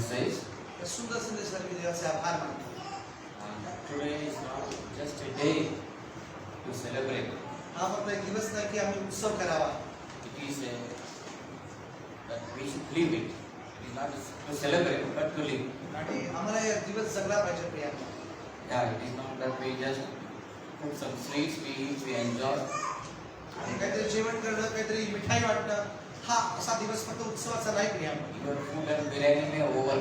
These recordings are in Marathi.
message. सुंदर संदेशासाठी मी देवाचे आभार मानतो. Today is not just a day to celebrate. हा फक्त एक दिवस नाही की आम्ही उत्सव करावा. It is that we should live it. It is not to celebrate, but to live. आणि आम्हाला हे दिवस जगला पाहिजे प्रियांनो. Yeah, it is not that we just put some sweets, we eat, we enjoy. आणि काहीतरी जेवण करणं, काहीतरी मिठाई वाटणं, हा असा दिवस फक्त उत्सवाचा नाही प्रियांनो. Your food and biryani may over,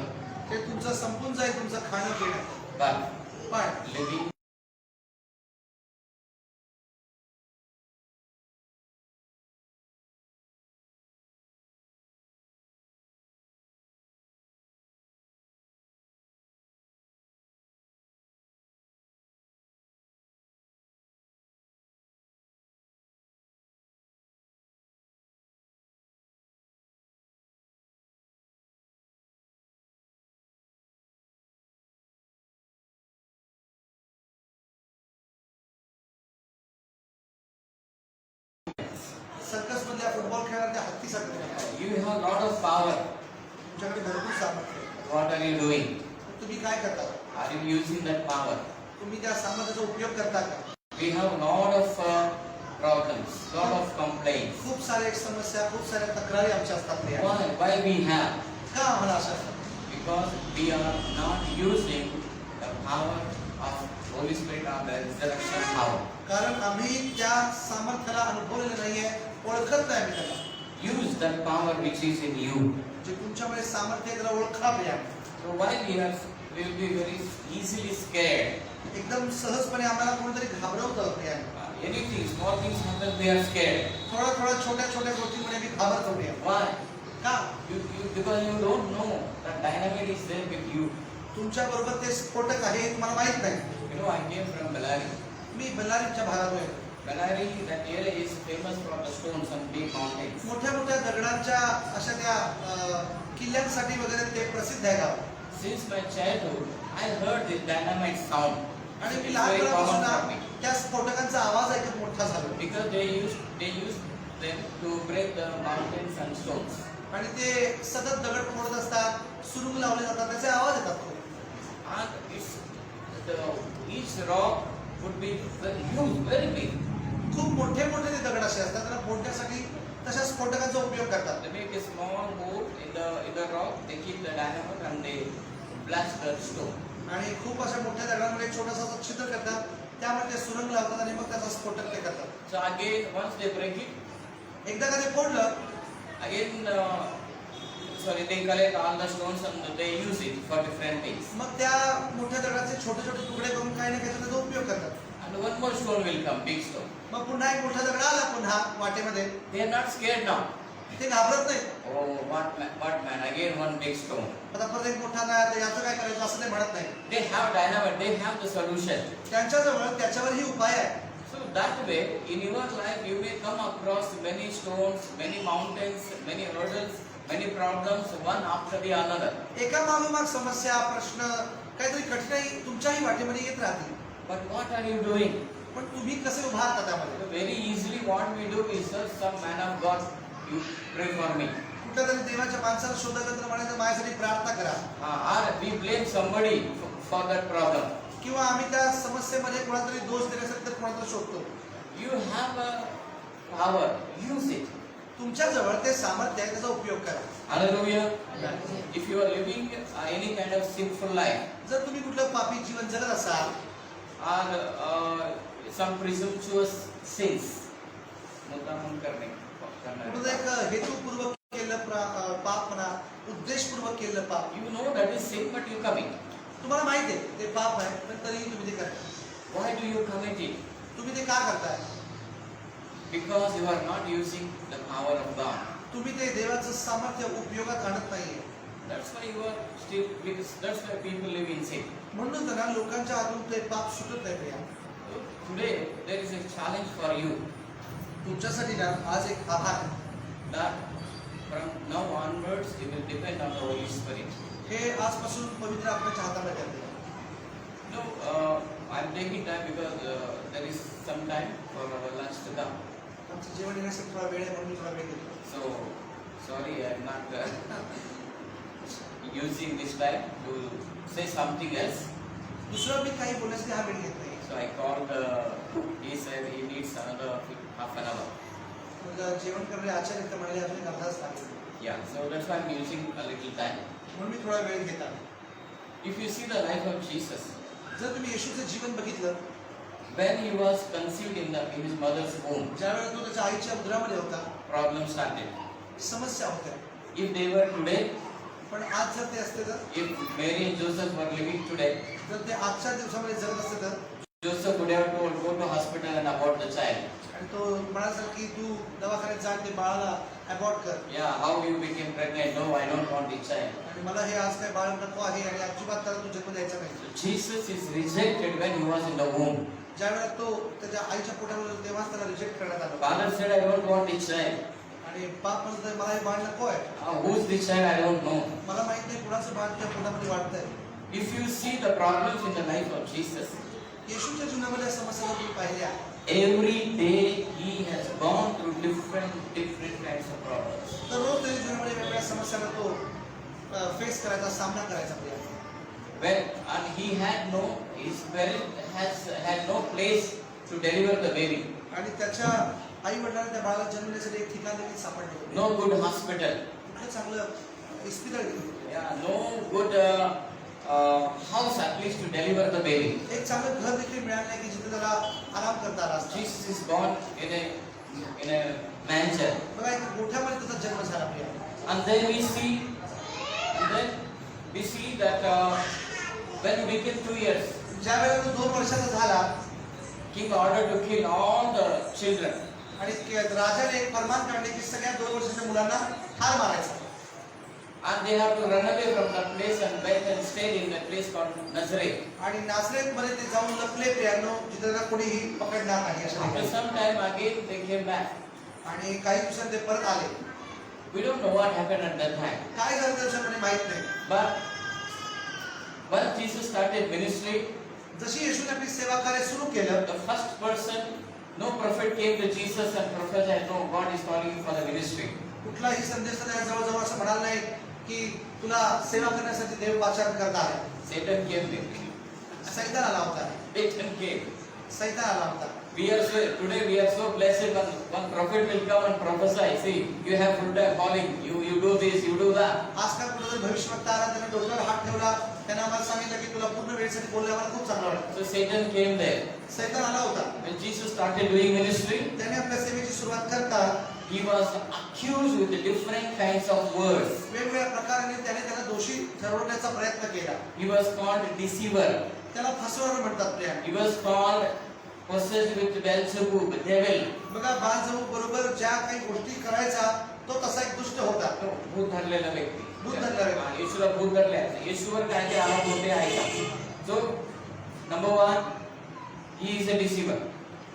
ते तुमचं संपून जाईल, तुमचं खाणं पिणं. but पण living सर्कस मधल्या फुटबॉल खेळणाऱ्या हत्तीसारखं नाही. you have lot of power. तुमच्याकडे भरपूर सामर्थ्य आहे. What are you doing? तुम्ही काय करता? Are you using that power? तुम्ही त्या सामर्थ्याचा उपयोग करता का? We have lot of problems, lot of complaints. खूप सारे समस्या, खूप साऱ्या तक्रारी आमच्या असतात प्रियांनो. Why we have? का आम्हाला असं असतं? Because we are not using the power of Holy Spirit or the resurrection power. कारण आम्ही त्या सामर्थ्याला अनुभवलेलं नाहीये, ओळखत नाही आम्ही त्याला. Use that power which is in you. जे तुमच्यामध्ये सामर्थ्य आहे त्याला ओळखा प्रियांनो. So why we will be very easily scared. एकदम सहजपणे आम्हाला कोणतरी घाबरवतं प्रियांनो. Anything, small things happen, we are scared. थोड्या छोट्या गोष्टींमुळे आम्ही घाबरतो प्रियांनो. Why? का? Because you don't know that dynamite is there with you. तुमच्या बरोबर ते स्फोटक आहे हे तुम्हाला माहित नाही. You know, I came from Bellary. मी बल्लारीच्या भागातून आहे. Bellary, that area is famous for the stones and big mountains. मोठ्या दगडांच्या अशा त्या किल्ल्यांसाठी वगैरे ते प्रसिद्ध आहे गाव. Since my childhood, I heard this dynamite sound. आणि It's me very common for लहानपणापासून me. त्या स्फोटकांचा आवाज ऐकत मोठा झालो. Because they used them to break the mountains and stones. आणि ते सतत दगड फोडत असतात, सुरुंग लावले जातात, त्याचे आवाज येतात. And each rock would be very huge, very big. खूप मोठे ते दगड असे असतात, त्यांना फोडण्यासाठी तशा स्फोटकांचा उपयोग करतात. They make a small hole in the rock. They keep the dynamite and they blast the stone. आणि खूप अशा मोठ्या दगडांमध्ये छोटासा छिद्र करतात, त्यामध्ये ते सुरुंग लावतात आणि मग त्याचा स्फोटक ते करतात. So again, once they break it, एकदा का ते फोडलं, again, they collect all the stones and they use it for different things. मग त्या मोठ्या दगडाचे छोटे तुकडे करून काही ना काही त्याचा उपयोग करतात. And one more stone will come, big stone. मग पुन्हा एक मोठा दगड आला पुन्हा वाटेमध्ये, They are not scared now. ते घाबरत नाही. Oh, what man? Again one big stone. आता परत एक मोठा नाही आता याचं काय करायचं असं ते म्हणत नाही. They have dynamite. They have the solution. त्यांच्याजवळ त्याच्यावरही उपाय आहे. So that way, in your life, you may come across many stones, many mountains, many hurdles, many problems, one after the another. एका मागोमाग समस्या, प्रश्न, काहीतरी कठीणाई तुमच्याही वाटेमध्ये येत राहतील. But what are you doing? पण तुम्ही कसे उभारता त्यामध्ये? So very easily, what we do is just some man of God, you pray for me. कुठल्या तरी देवाच्या माणसाला शोधायचं तर म्हणायचं माझ्यासाठी प्रार्थना करा. Or we blame somebody for that problem. किंवा आम्ही त्या समस्येमध्ये कोणातरी दोष देण्यासाठी तर कोणातरी शोधतो. You have a power, use it. तुमच्याजवळ ते सामर्थ्य आहे, त्याचा उपयोग करा. Hallelujah. If you are living any kind of sinful life, जर तुम्ही कुठलं पापी जीवन जगत असाल or some presumptuous sins, कुठलं एक हेतुपूर्वक केलं पाप म्हणा, उद्देशपूर्वक केलं पाप, you know that is sin, but you commit. तुम्हाला माहिती आहे ते पाप आहे, पण तरीही तुम्ही ते करता. Why do you commit it? तुम्ही ते का करताय? Because you are not using the power of God. तुम्ही ते देवाचं सामर्थ्य उपयोगात आणत नाहीये. That's why you are still. That's why people live in sin. म्हणून तर ना लोकांच्या हातून ते पाप सुटत नाही Priya. Today there is a challenge for you. तुमच्यासाठी ना आज एक आव्हान आहे. That from now onwards you will depend on the Holy Spirit. हे आजपासून पवित्र आत्म्याच्या हातामध्ये आहे. No, I'm taking time because there is some time for our lunch to come. आमचं जेवण येण्यासाठी थोडा वेळ आहे म्हणून मी थोडा वेळ घेतो. So sorry, I'm not. using this time to say something else. दुसरं मी काही बोलण्यासाठी हा वेळ घेत नाही. So I called, he said he needs another half an hour. मग जेवण करणारे आचार्य तर म्हणाले अजून एक अर्धा तास लागेल. Yeah, so that's why I'm using a little time. म्हणून मी थोडा वेळ घेत आहे. If you see the life of Jesus, जर तुम्ही येशूचं जीवन बघितलं, when he was conceived in his mother's womb, ज्यावेळेला तो त्याच्या आईच्या उदरामध्ये होता, problems started. समस्या होत्या. If they were today, पण आज जर ते असते तर, if Mary and Joseph were living today, जर ते आजच्या दिवसामध्ये जगत असते तर, Joseph would have told, go to hospital and abort the child. आणि तो म्हणाला की तू दवाखान्यात जा ते बाळाला अबॉर्ट कर. Yeah, how you became pregnant? No, I don't want the child. आणि मला हे आज काय बाळ नको आहे आणि अजिबात त्याला तू जन्म द्यायचा नाही. So Jesus is rejected when he was in the womb. ज्यावेळेला तो त्याच्या आईच्या पोटामध्ये होता, तेव्हाच त्याला रिजेक्ट करण्यात आलं. Father said, I don't want the child. आणि बाप म्हणतो मला हे बाळ नको आहे. Who's the child? I don't know. मला माहित नाही कुणाचं बाळ त्या पोटामध्ये वाढतंय. If you see the problems in the life of Jesus, येशूच्या जीवनामध्ये समस्या तुम्ही पाहिल्या. every day he has gone through different kinds of problems. तर रोज त्याच्या जीवनामध्ये वेगवेगळ्या समस्यांना तो फेस करायचा, सामना करायचा प्रयत्न. And he had his parent had no place to deliver the baby. आणि त्याच्या आई वडिलांना त्या बाळाला जन्म देण्यासाठी एक ठिकाण देखील सापडलं होतं. No good hospital. कुठलं चांगलं इस्पितळ गेलं. Yeah, no good house at least to deliver the baby. एक चांगलं घर देखील मिळालं नाही की जिथे त्याला आराम करता आला असता. Jesus is born in a manger. बघा एक गोठ्यामध्ये त्याचा जन्म झाला Priya. And then we see that when he became 2 years, ज्या वेळेला तो 2 वर्षाचा झाला, king ordered to kill all the children. आणि राजाने एक फरमान काढले की सगळ्या 2 वर्षाच्या मुलांना ठार मारायचा. And they have to run away from that place and went and stayed in a place called Nazareth. आणि नाझरेथमध्ये ते जाऊन लपले प्रियानो, जिथे त्यांना कोणीही पकडणार नाही अशा After ठिकाणी. some time again they came back. आणि काही दिवसांनी ते परत आले. We don't know what happened at that time. काय झालं त्याच्यामध्ये माहित नाही. But once Jesus started ministry, जशी येशूने आपली सेवा कार्य सुरू केलं, the first person, no prophet came to Jesus and prophesied, no, God is calling you for the ministry. कुठलाही संदेश त्या जवळजवळ असं म्हणाल नाही की तुला सेवा करण्यासाठी देव वाचन करत आहे. Satan came with him. सैतान आला होता. Satan came. सैतान आला होता. Today we are so blessed when one prophet will come and prophesy. See, you have full-time calling. You do this, you do that. आजकाल कुठेतरी भविष्यवक्ता आला, त्याने डोक्यावर हात ठेवला, त्याने आम्हाला सांगितलं की तुला पूर्ण वेळेसाठी बोलले, आम्हाला खूप चांगलं वाटतं. So Satan came there. सैतान आला होता. When Jesus started doing ministry, त्याने आपल्या सेवेची सुरुवात करता he was accused with different kinds of words. वेगवेगळ्या प्रकाराने त्याला दोषी ठरवण्याचा प्रयत्न केला. He was called deceiver. त्याला फसवणारा म्हणतात Priya. He was called possessed with Beelzebub, the devil. बघा बालजबू बरोबर ज्या काही गोष्टी करायचा तो तसा एक दुष्ट होता. भूत धरलेला व्यक्ती. भूत धरलेला व्यक्ती. हा, येशूला भूत धरले. येशूवर काय ते आरोप होते आहे का? So number 1, he is a deceiver.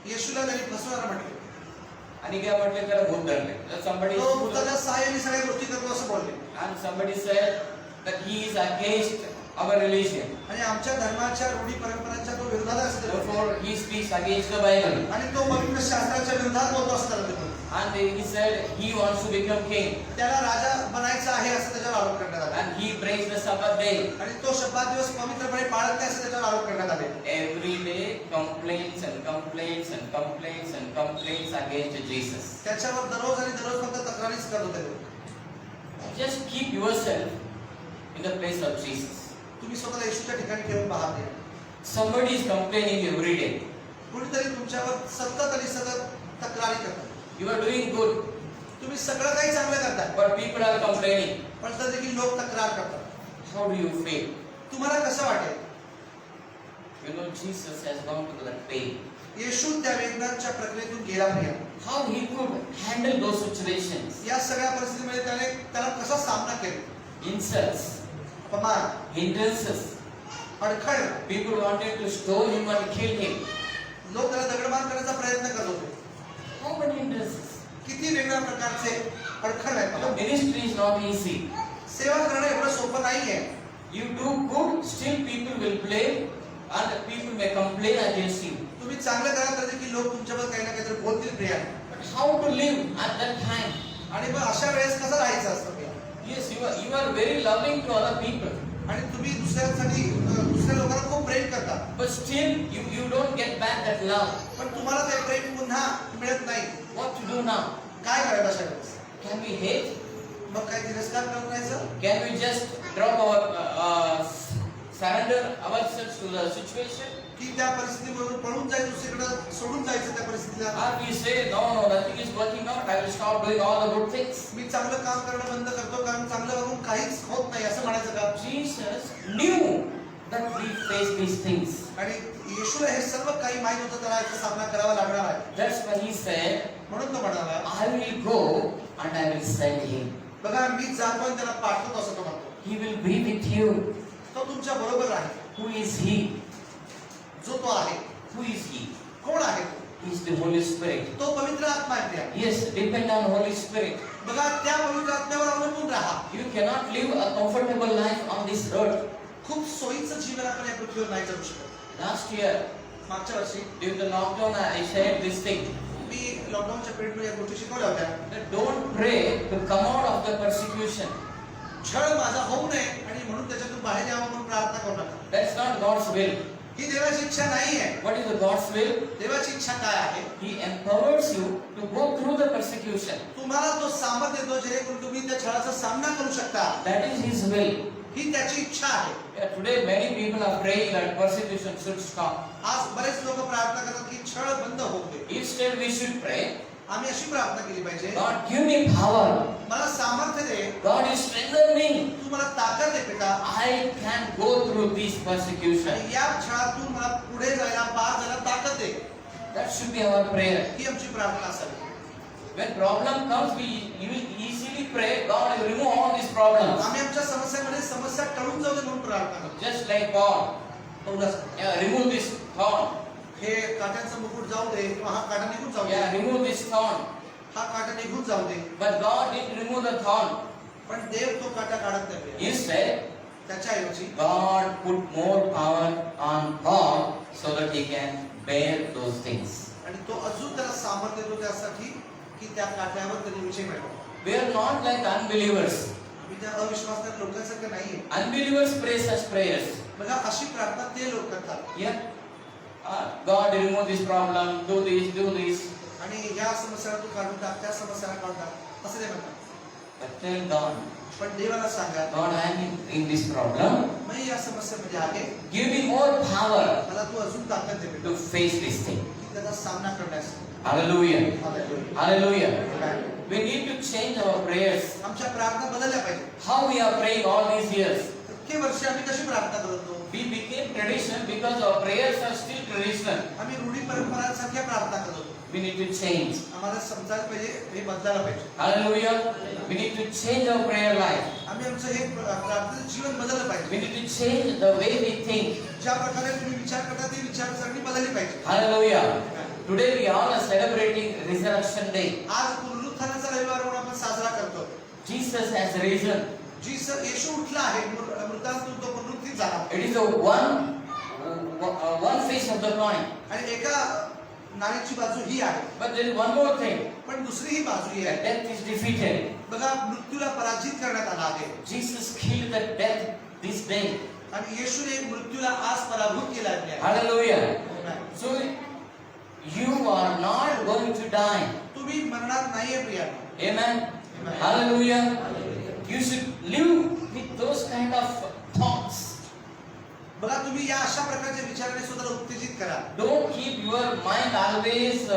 येशूला त्यांनी फसवणारा म्हटले. आणि काय म्हटले त्याला भूत धरले. Somebody तो भूताच्या सहाय्याने सगळ्या गोष्टी करतो असं बोलले. and somebody said that he is against our religion. आणि आमच्या धर्माच्या रूढी परंपरांच्या तो विरोधात असतो. Therefore he speaks against the Bible. आणि तो पवित्र शास्त्राच्या विरोधात बोलतो असं त्याला बोलतो. And he said he wants to become king. त्याला राजा बनायचा आहे असं त्याच्यावर आरोप करण्यात आला. And he breaks the Sabbath day. आणि तो शब्दात दिवस पवित्रपणे पाळत नाही असं त्याच्यावर आरोप करण्यात आले. Every day complaints and complaints and complaints and complaints against Jesus. त्याच्यावर दररोज आणि दररोज फक्त तक्रारीच करत होते. Just keep yourself in the place of Jesus. तुम्ही स्वतःला येशूच्या ठिकाणी ठेवून पहा. Somebody is complaining every day. कुणीतरी तुमच्यावर सतत आणि सतत तक्रारी करतात. You are doing good, तुम्ही सगळं काही चांगलं करताय, but people are complaining. पण तरी देखील लोक तक्रार करतात. How do you feel? तुम्हाला कसं वाटेल? You know, Jesus has gone through that pain. येशू त्या वेदनांच्या प्रक्रियेतून गेला नाही. How he could handle those situations? या सगळ्या परिस्थितीमध्ये त्याला कसा सामना केला? Insults, अपमान, hindrances. Adkhal. People wanted to stone him and kill him. लोक त्याला दगडमार करण्याचा प्रयत्न करत होते. How many hindrances? किती वेगवेगळ्या प्रकारचे अडखळ You know, आहेत. ministry is not easy. सेवा करणं एवढं सोपं नाहीये. You do good, still people will blame and people may complain against you. तुम्ही चांगलं करा तर देखील लोक तुमच्याबद्दल काही ना काहीतरी बोलतील Priya. But how to live at that time? आणि मग अशा वेळेस कसं राहायचं असतं Priya? Yes, you You are very loving to other people, आणि तुम्ही दुसऱ्या लोकांना खूप प्रेम करता, but still you don't get back that love. पण तुम्हाला ते प्रेम पुन्हा मिळत नाही. What to do now? काय करायचं अशा वेळेस? Can we hate? मग काय तिरस्कार करायचं? Can we just drop surrender ourselves to the situation? की त्या परिस्थितीवरून पळून जायचं, दुसरीकडे सोडून जायचं त्या परिस्थितीला? Or we say, no, nothing is working out, I will stop doing all the good things. मी चांगलं काम करणं बंद करतो, कारण चांगलं वागून काहीच होत नाही असं म्हणायचं का? Jesus knew that we face these things. आणि येशूला हे सर्व काही माहित होतं, त्याला याचा सामना करावा लागणार आहे. That's why he said, म्हणून तो म्हणाला, I will go and I will send him. बघा मी जातो आणि त्याला पाठवतो असं तो म्हणतो. He will be with you. तो तुमच्या बरोबर आहे. Who is he? जो तो आहे. Who is he? कोण आहे? He is the Holy Spirit. तो पवित्र आत्मा आहे. Yes, depend on Holy Spirit. बघा त्या पवित्र आत्म्यावर अवलंबून राहा. You cannot live a comfortable life on this earth. खूप सोयीचं जीवन आपण या पृथ्वीवर नाही जगू शकत. Last year, मागच्या वर्षी during the lockdown, I shared this thing. मी लॉकडाऊनच्या पिरियडमध्ये या गोष्टी शिकवल्या होत्या. That don't pray to come out of the persecution. छळ माझा होऊ नये आणि म्हणून त्याच्यातून बाहेर यावं म्हणून प्रार्थना करू नका. That's not God's will. ही देवाची इच्छा नाही आहे. What is the God's will? देवाची इच्छा काय आहे? He empowers you to go through the persecution. तुम्हाला तो सामर्थ्य देतो जेणेकरून तुम्ही त्या छळाचा सामना करू शकता. That is His will. ही त्याची इच्छा आहे. Yeah, today many people are praying that persecution should stop. आज बरेच लोक प्रार्थना करतात की छळ बंद होऊ दे. Instead, we should pray, आम्ही अशी प्रार्थना केली पाहिजे, God, give me power. मला सामर्थ्य दे, God, you strengthen me. तू मला ताकद दे पिता, I can go through this persecution. आणि या छळातून मला पुढे जायला, पार जायला ताकद दे. That should be our prayer. ही आमची प्रार्थना असावी. When problem comes, we easily pray, God, you remove all these problems. आम्ही आमच्या समस्यामध्ये समस्या टळून जाऊ दे म्हणून प्रार्थना करतो. Just like God, पौलुस, remove this thorn. हे काट्यांचं मुकुट जाऊ दे किंवा हा काटा निघून जाऊ दे. Yeah, remove this thorn. हा काटा निघून जाऊ दे. But God didn't remove the thorn. पण देव तो काटा काढत नाही. Instead, त्याच्याऐवजी God put more power on Paul so that he can bear those things. आणि तो अजून त्याला सामर्थ्य देतो त्यासाठी की त्या काट्यावर त्यांनी विजय मिळवला. We are not like unbelievers. मी त्या अविश्वासक लोकांसारखं नाहीये. Unbelievers pray such prayers. बघा अशी प्रार्थना ते लोक करतात. Yeah. God, remove this problem, do this, do this. आणि या समस्याला तू काढून टाक, त्या समस्याला काढून टाक असं ते म्हणतात. But tell God, पण देवाला सांगा, God, I am in this problem. मी या समस्येमध्ये आहे, Give me more power मला तू अजून ताकद दे to face this thing. की त्याचा सामना करण्यास. Hallelujah. Hallelujah. Hallelujah. We need to change our prayers. आमच्या प्रार्थना बदलल्या पाहिजे. How we are praying all these years. इतके वर्ष आम्ही कशी प्रार्थना करतो? We became traditional because our prayers are still traditional. आम्ही रूढी परंपरांसारख्या प्रार्थना करतो. We need to change. आम्हाला समजायला पाहिजे, हे बदलायला पाहिजे. Hallelujah. We need to change our prayer life. आम्ही आमचं हे प्रार्थनेचं जीवन बदललं पाहिजे. We need to change the way we think. ज्या प्रकारे तुम्ही विचार करता ती विचारसरणी बदलली पाहिजे. Hallelujah. Today we all are celebrating Resurrection Day. आज पुनरुत्थानाचा रविवार म्हणून आपण साजरा करतो. Jesus has risen. येशू उठला आहे, मृतांतून तो पुनरुत्थित झाला. It is a one face of the coin. आणि एका नाण्याची बाजू ही आहे. But there is one more thing. पण दुसरी ही बाजू ही That आहे. death is defeated. बघा मृत्यूला पराजित करण्यात आला आहे. Jesus killed the death this day. आणि येशूने मृत्यूला आज पराभूत केला आहे. Hallelujah. So you are not going to die. तुम्ही मरणार नाहीये Priya. Amen. Hallelujah. You should live with those kind of thoughts. बघा तुम्ही या अशा प्रकारच्या विचाराने स्वतःला उत्तेजित करा. Don't keep your mind always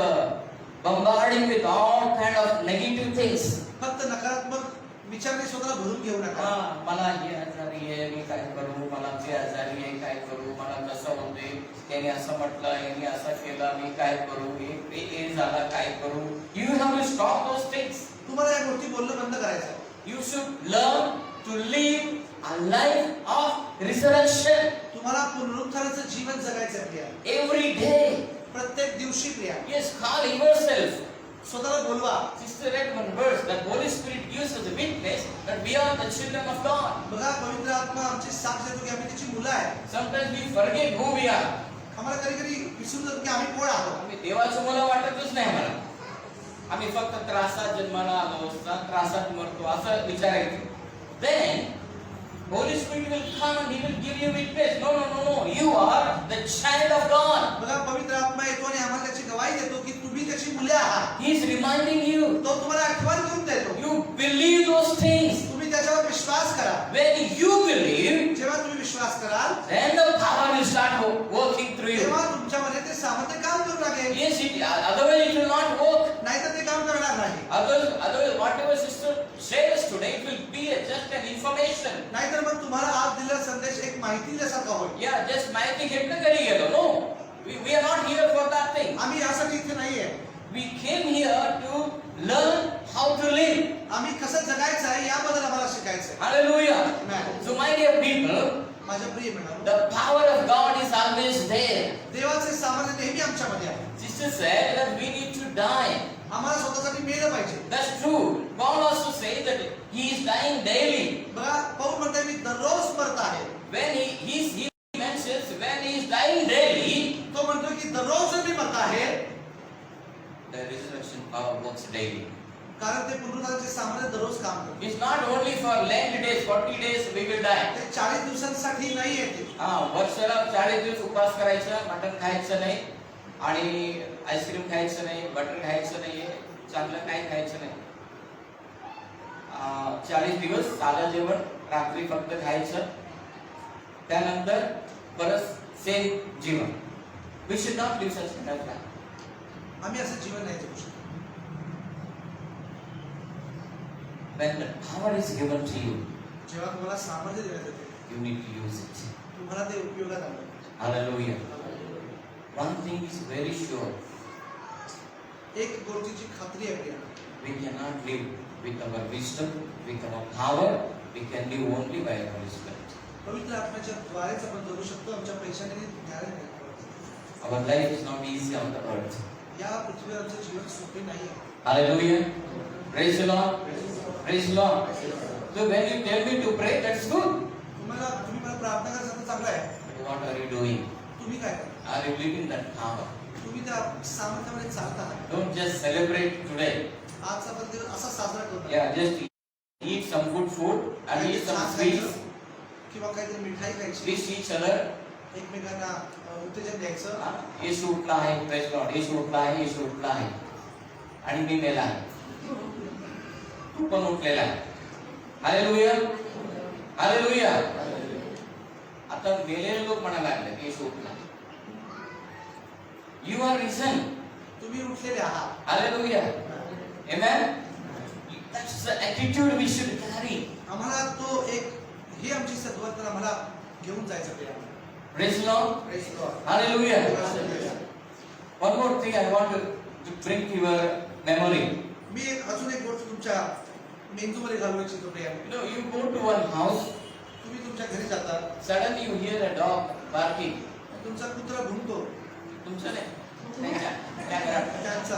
bombarding with all kind of negative things. फक्त नकारात्मक विचाराने स्वतःला भरून घेऊ नका. मला हे आजारी आहे, मी काय करू, मला ते आजारी आहे, काय करू, मला कसं होते, त्याने असं म्हटलं, याने असं केलं, मी काय करू, हे झालं, काय करू. You have to stop those things. तुम्हाला या गोष्टी बोलणं बंद करायचं. You should learn to live a life of resurrection. तुम्हाला पुनरुत्थानाचं जीवन जगायचं आहे प्रिया. Every day. प्रत्येक दिवशी प्रिया. Yes, call yourself. स्वतःला बोलवा. Sister read one verse that Holy Spirit gives us a witness that we are the children of God. बघा पवित्र आत्मा आमची साक्ष देतो की आम्ही त्याची मुलं आहे. Sometimes we forget who we are. आम्हाला कधी कधी विसरून जातो की आम्ही कोण आहोत. आम्ही देवाचं मुलं वाटतच नाही मला. आम्ही फक्त त्रासात जन्माला आलो, त्रासात मरतो असं विचारायचं. Then will give you witness. No, no, no, no. You are the child of God. बघा पवित्र आत्मा येतो आणि आम्हाला त्याची गवाही देतो की तुम्ही त्याची मुले आहात. He is reminding you. तो तुम्हाला आठवण करून देतो. You believe those things. तुम्ही त्याच्यावर विश्वास करा. When you believe, जेव्हा तुम्ही विश्वास कराल, then the power will start working through you. तेव्हा तुमच्यामध्ये ते सामर्थ्य काम करू लागेल. Yes, otherwise it will not work. नाहीतर ते काम करणार नाही. Otherwise, whatever sister says today, it will be just an information. नाहीतर मग तुम्हाला आज दिलेला संदेश एक माहिती दिल्यासारखा होईल. Yeah, just माहिती घेतलं घरी गेलो. No, we are not here for that thing. आम्ही यासाठी इथे नाहीये. We came here to learn how to live. आम्ही कसं जगायचं आहे याबद्दल आम्हाला शिकायचं आहे. Hallelujah. Amen. So my dear people, माझ्या प्रिय मित्रांनो, the power of God is always there. देवाचे सामर्थ्य नेहमी आमच्यामध्ये आहे. Sister said that we need to die. आम्हाला स्वतःसाठी मेलं पाहिजे. That's true. Paul also says that he is dying daily. बघा पौल म्हणतोय मी दररोज मरत आहे. When he mentions when he is dying daily, तो म्हणतो की दररोज जर मी मरत आहे, the resurrection power works daily. कारण ते पुनरुत्थानाचे सामर्थ्य दररोज काम करते. It's not only for Lent days, 40 days we will die. ते 40 दिवसांसाठी नाही येते. वर्षाला 40 दिवस उपवास करायचं, मटण खायचं नाही आणि आईस्क्रीम खायचं नाही, बटर खायचं नाही, चांगलं काही खायचं नाही. 40 दिवस साधं जेवण, रात्री फक्त खायचं, त्यानंतर परत same Jeevan. We should not live such kind of life. आम्ही असं जीवन नाही जगू शकत. When the power is given to you, जेव्हा तुम्हाला सामर्थ्य देण्यात येते, you need to use it. तुम्हाला ते उपयोगात आणलं. Hallelujah. One thing is very sure. एक गोष्टीची खात्री आहे प्रिय. We cannot live with our wisdom, with our power. We can live only by our Spirit. पवित्र आत्म्याच्या द्वारेच आपण जगू शकतो. आमच्या पैशाने ज्ञान नाही. Our life is not easy on the earth. या पृथ्वीवर आमचं जीवन सोपे नाही आहे. Hallelujah. Praise the Lord. Praise the Lord. So when you tell me to pray, that's good. तुम्ही मला प्रार्थना करायचं चांगलं आहे. But what are you doing? तुम्ही काय करता? Are you living that power? तुम्ही त्या सामर्थ्यामध्ये चालत आहात. Don't just celebrate today. आजचा पण दिवस असा साजरा करतो. Yeah, just eat some good food and eat some sweets. किंवा काहीतरी मिठाई खायची. Wish each other. एकमेकांना उत्तेजन द्यायचं. येशू उठला आहे. Praise the Lord. येशू उठला आहे. येशू उठला आहे. आणि मी मेला आहे. तू पण उठलेला आहे. हालेलुया. हालेलुया. आता मेलेले लोक म्हणायला लागले की येशू उठला. You are risen. तुम्ही उठलेले आहात. Hallelujah. Amen. That's the attitude we should carry. आम्हाला तो एक ही आमची सद्वर्तन आम्हाला घेऊन जायचं आहे. Praise the Lord. Praise the Lord. Hallelujah. Hallelujah. One more thing I want to bring to your memory. मी अजून एक गोष्ट तुमच्या मेंदूमध्ये घालू इच्छितो Priya. You know, you go to one house, तुम्ही तुमच्या घरी जाता, suddenly you hear a dog barking. तुमचा कुत्रा भुंकतो. तुमचं नाही, त्या घरात. त्यांचा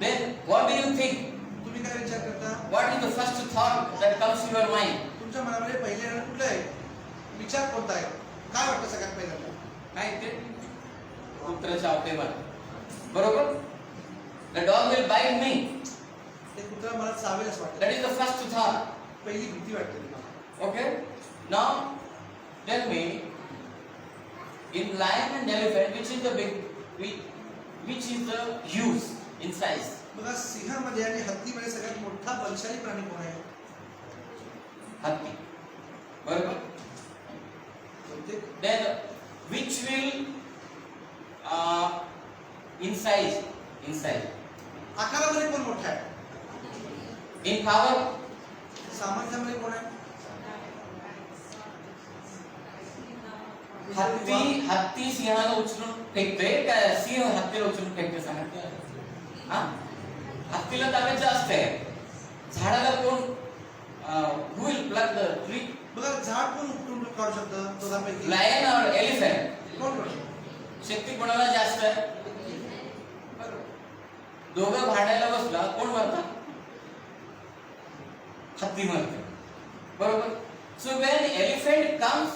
Then what do you think? तुम्ही काय विचार करता? What is the first thought that comes to your mind? तुमच्या मनामध्ये पहिले येणारं कुठलं आहे? विचार कोणता आहे? काय वाटतं सगळ्यात पहिल्यांदा? काय ते? कुत्र चावते मला. बरोबर? The dog will bite me. ते कुत्रा मला चावेल असं वाटतं. That is the first thought. पहिली भीती वाटते तुम्हाला. Okay? Now, tell me, in lion and elephant, which is the huge in size? बघा सिंहामध्ये आणि हत्तीमध्ये सगळ्यात मोठा बलशाली प्राणी कोण आहे? हत्ती. बरोबर? कोणते? Then, which will in size? आकारामध्ये कोण मोठा आहे? In power? सामर्थ्यामध्ये कोण आहे? हत्ती सिंहाला उचलून फेकते का सिंह हत्तीला उचलून फेकते सांगा. हा? हत्तीला दाबायचं असते. झाडाला कोण who will pluck the tree? बघा झाड कोण उपटून काढू शकतं दोघांपैकी? Lion or elephant? कोण करू? शक्ती कोणाला जास्त आहे? दोघं भांडायला बसला कोण मरता? हत्ती मरते. बरोबर? So when elephant comes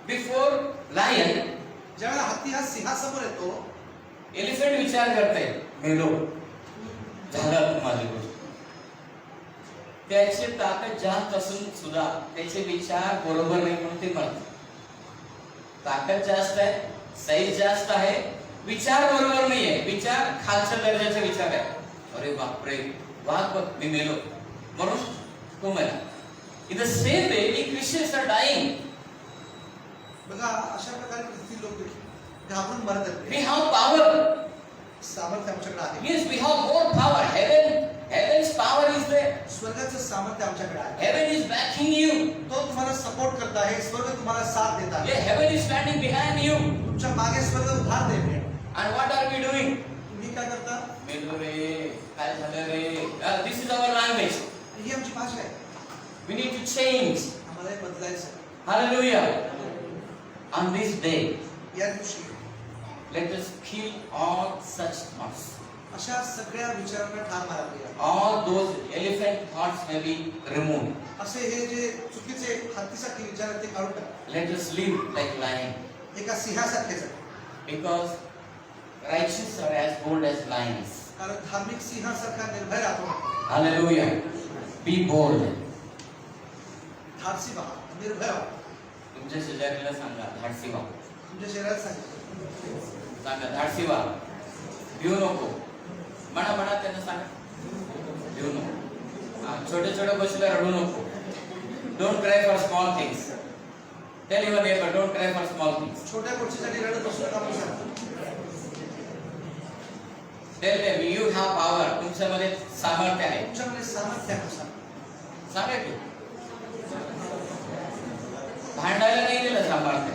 before lion, ज्यावेळेला हत्ती हा सिंहासमोर येतो, एलिफंट विचार करते मेलो झालं माझी गोष्ट. त्याची ताकद जास्त असून सुद्धा त्याचे विचार बरोबर नाही म्हणून ते मरतात. ताकद जास्त आहे, साईज जास्त आहे, विचार बरोबर नाहीये, विचार खालच्या दर्जाचे विचार आहे. अरे बापरे, वाघ बघ मी मेलो म्हणून तो मेला. In the same way we Christians are dying. बघा अशा प्रकारे ख्रिस्ती लोक घाबरून मरत आहेत. We have power. सामर्थ्य आमच्याकडे आहे. Yes, we have more power. Heaven's power is there. स्वर्गाचं सामर्थ्य आमच्याकडे आहे. Heaven is backing you. तो तुम्हाला सपोर्ट करत आहे. स्वर्ग तुम्हाला साथ देत आहे. Yeah, heaven is standing behind you. तुमच्या मागे स्वर्ग उभार देते. And what are we doing? तुम्ही काय करता? मेलो रे, काय झालं रे? This is our language. ही आमची भाषा आहे. We need to change. आम्हाला हे बदलायचं आहे. Hallelujah. On this day, या दिवशी let us kill all such thoughts. अशा सगळ्या विचारांना ठार मारावी. All those elephant thoughts may be removed. असे हे जे चुकीचे हत्तीसारखे विचार आहेत ते काढून टाका. Let us live like lion. एका सिंहासारखे जगा. Because righteous are as bold as lions. कारण धार्मिक सिंहासारखा निर्भय राहतो. Hallelujah. Be bold. धाडसी व्हा, निर्भय व्हा. तुमच्या शेजारीला सांगा धाडसी व्हा. तुमच्या शरीरात सांगितलं. सांगा धाडसी व्हा. भिऊ नको. म्हणा त्यांना सांगा भिऊ नको. छोटे छोटे गोष्टीला रडू नको. Don't cry for small things. Tell your neighbor, don't cry for small things. छोट्या गोष्टीसाठी रडत बसू नका म्हणून सांगा. Tell them you have power. तुमच्यामध्ये सामर्थ्य आहे. तुमच्यामध्ये सामर्थ्य आहे सांगा. सांगा की भांडायला नाही दिलं सामर्थ्य.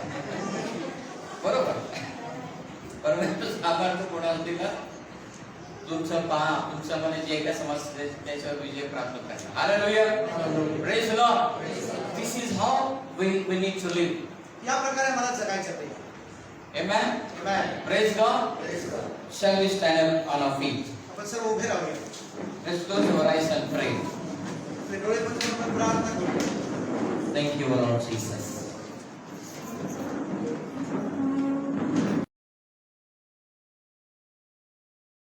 बरोबर. परंतु सामर्थ्य कोणाला दिलं? तुमचं पहा, तुमच्यामध्ये जे काय समस्या त्याच्यावर विजय प्राप्त करा. Hallelujah. Praise the Lord. This is how we need to live. या प्रकारे मला जगायचं आहे. Amen. Amen. Praise God. Praise God. Shall we stand up on our feet? आपण सर्व उभे राहूया. Let's close our eyes and pray. आपले डोळे बंद करून प्रार्थना करू. Thank you, Lord Jesus.